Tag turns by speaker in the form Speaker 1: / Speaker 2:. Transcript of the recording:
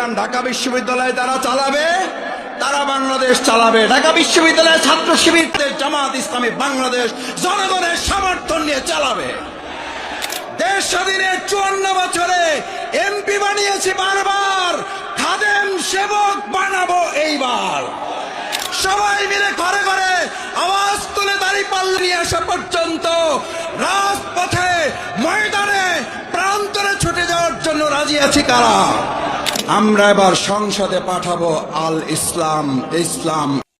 Speaker 1: বলেছিলাম ঢাকা বিশ্ববিদ্যালয় তারা চালাবে, তারা বাংলাদেশ চালাবে। ঢাকা বিশ্ববিদ্যালয়ের ছাত্র শিবিরদের জামাত ইসলামী বাংলাদেশ জনগণের সমর্থন নিয়ে চালাবে। দেশ স্বাধীনের 54 বছরে এমপি বানিয়েছি বারবার, খাদেম সেবক বানাবো এইবার। সবাই মিলে ঘরে ঘরে আওয়াজ তুলে দাঁড়িপাল্লা নিয়ে আসা পর্যন্ত রাজপথে, ময়দানে, প্রান্তরে ছুটে যাওয়ার জন্য রাজি আছি কারা? আমরা এবার সংসদে পাঠাবো আল ইসলাম।